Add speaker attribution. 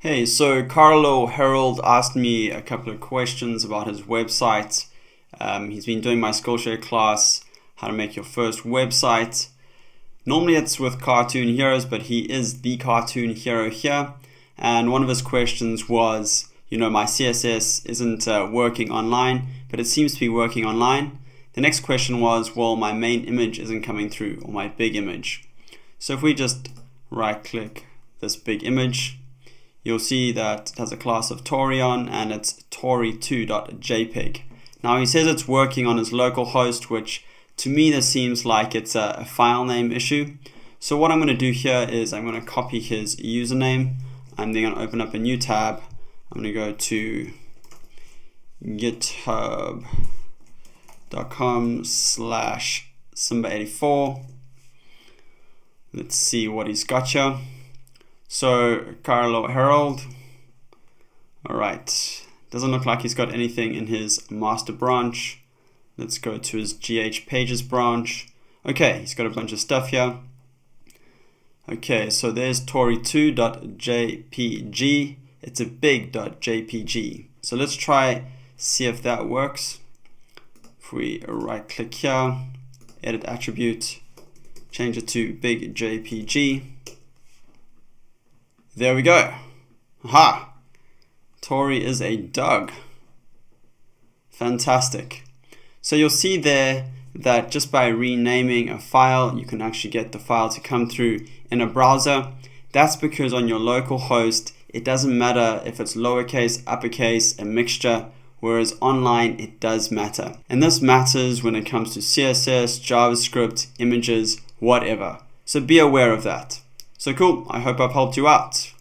Speaker 1: Hey, so Carlo Harold asked me a couple of questions about his website. He's been doing my Skillshare class, how to make your first website. Normally it's with cartoon heroes, but he is the cartoon hero here. And one of his questions was, my CSS isn't working online, but it seems to be working online. The next question was, well, my main image isn't coming through, or my big image. So if we just right click this big image, you'll see that it has a class of Tori on, and it's tori2.jpg. Now he says it's working on his local host, which to me this seems like it's a file name issue. So what I'm going to do here is I'm going to copy his username. I'm then going to open up a new tab. I'm going to go to github.com/simba84. Let's see what he's got here. So Carlo Harold, alright, doesn't look like he's got anything in his master branch. Let's go to his GH pages branch. Okay, he's got a bunch of stuff here. Okay, so there's tori2.jpg. It's a big.jpg. So let's try see if that works. If we right click here, edit attribute, change it to big JPG. There we go. Aha! Tori is a dog. Fantastic. So you'll see there that just by renaming a file, you can actually get the file to come through in a browser. That's because on your local host, it doesn't matter if it's lowercase, uppercase, a mixture, whereas online it does matter. And this matters when it comes to CSS, JavaScript, images, whatever. So be aware of that. So cool, I hope I've helped you out.